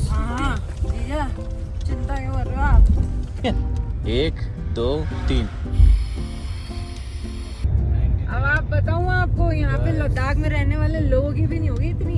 हाँ जीजा, चिंता क्यों कर रहे हो आप? 1 2 3। अब आप बताऊँ आपको, यहाँ पे लद्दाख में रहने वाले लोगों की भी नहीं होगी इतनी।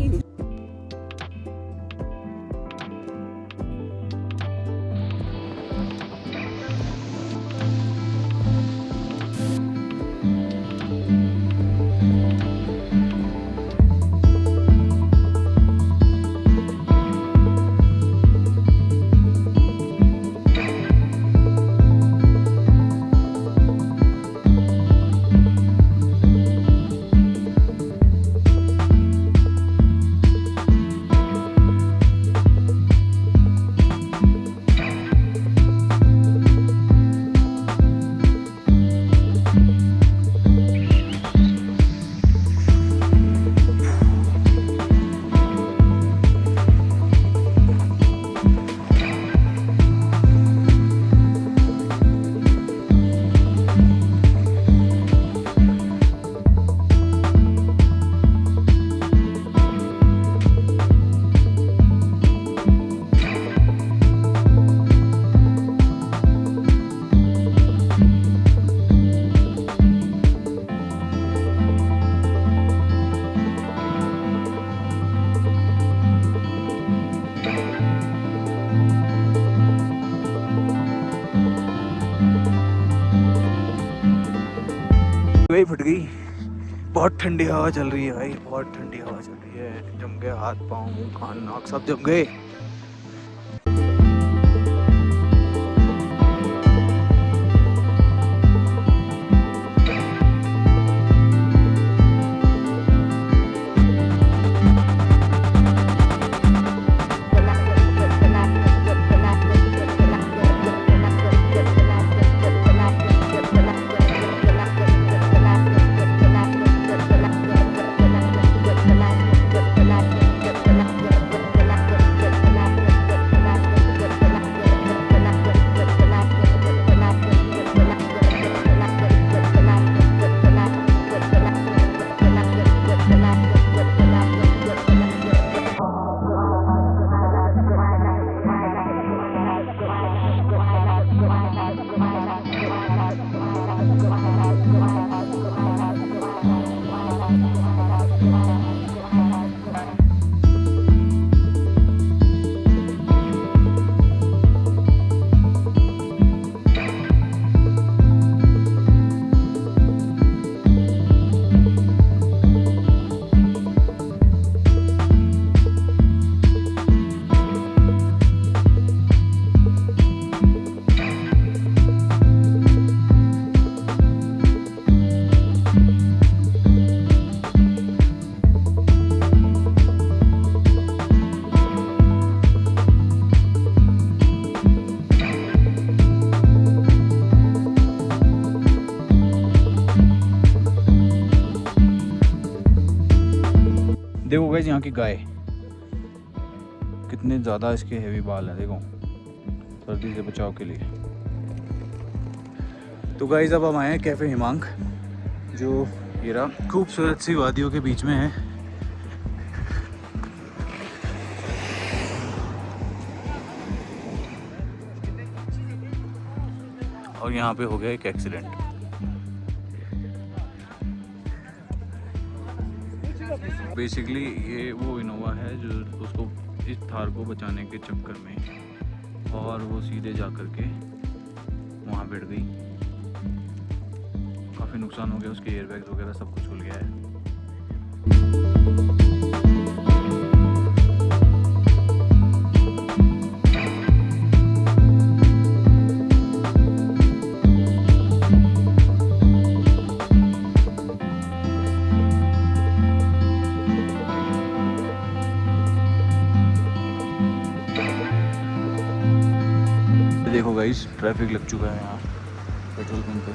वही फट गई। बहुत ठंडी हवा चल रही है भाई, बहुत ठंडी हवा चल रही है। जम गए हाथ पाँव मुँह कान नाक सब जम गए। देखो गाइस यहाँ की गाय कितने ज़्यादा इसके हेवी बाल हैं, देखो सर्दी से बचाव के लिए। तो गाइस अब हम आए हैं कैफ़े हिमांक, जो ये रहा खूबसूरत सी वादियों के बीच में है। और यहाँ पे हो गया एक एक्सीडेंट। बेसिकली ये वो इनोवा है जो उसको इस थार को बचाने के चक्कर में और वो सीधे जा कर के वहाँ बैठ गई। काफ़ी नुकसान हो गया, उसके एयरबैग्स वगैरह सब कुछ खुल गया है। देखो गाइस ट्रैफिक लग चुका है यहाँ पेट्रोल पंप पे।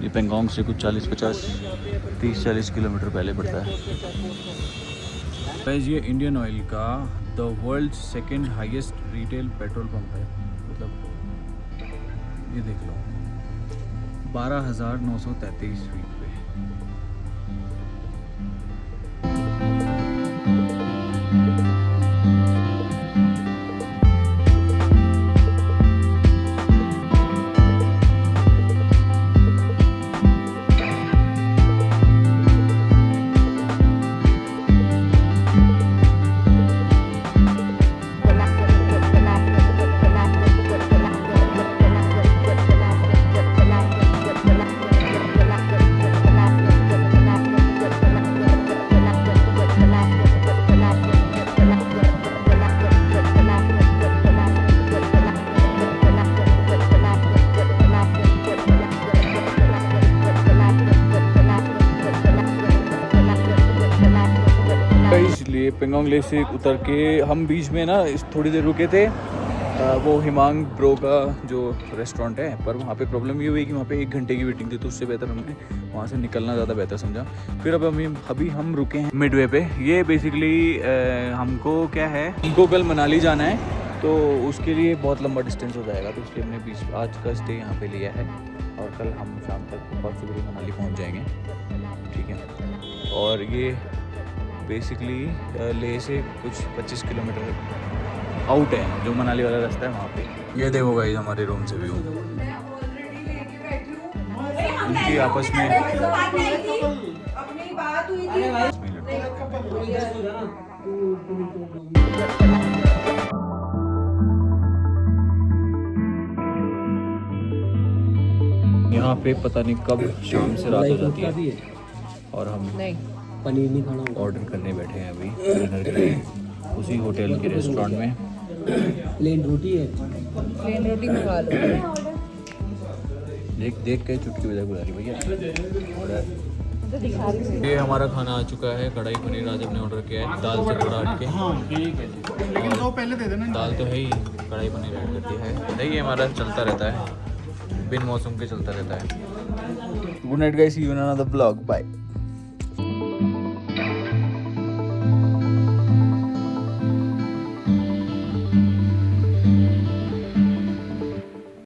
ये पेंगोंग से कुछ 30-40 किलोमीटर पहले पड़ता है। गाइस ये इंडियन ऑयल का the world second highest retail petrol pump है। मतलब ये देख लो 12,933 फीट पे। लिए पेंगोंग लेक से उतर के हम बीच में ना थोड़ी देर रुके थे। वो हिमांग ब्रो का जो रेस्टोरेंट है, पर वहाँ पे प्रॉब्लम ये हुई कि वहाँ पे 1 घंटे की वेटिंग थी, तो उससे बेहतर हमने वहाँ से निकलना ज़्यादा बेहतर समझा। फिर अब अभी हम रुके हैं मिडवे पे। ये बेसिकली हमको क्या है, हमको कल मनाली जाना है, तो उसके लिए बहुत लंबा डिस्टेंस हो जाएगा, तो इसलिए हमने बीच आज का स्टे यहाँ पे लिया है और कल हम शाम तक पॉसिबली मनाली पहुँच जाएंगे। ठीक है, और ये बेसिकली लेह से कुछ 25 किलोमीटर आउट है, जो मनाली वाला रास्ता है वहाँ पे। ये देखो गाइस हमारे रूम से व्यू, उनकी आपस में यहाँ पे पता नहीं कब शाम से रात हो जाती है, और हम पनीर नहीं खाना, ऑर्डर करने बैठे हैं अभी डिनर के लिए उसी होटल के रेस्टोरेंट में। प्लेन रोटी है, प्लेन रोटी मंगा लो। देख के चुटकी बजा बुला रही भैया। ये हमारा खाना आ चुका है, कढ़ाई पनीर आज हमने ऑर्डर किया है, दाल से थोड़ा हट के। हाँ ठीक है, लेकिन दो पहले दे देना। दाल तो है ही, कढ़ाई पनीर ऐड कर दिया है। नहीं, ये हमारा चलता रहता है, बिन मौसम के चलता रहता है। Good night guys, see you in another blog, bye.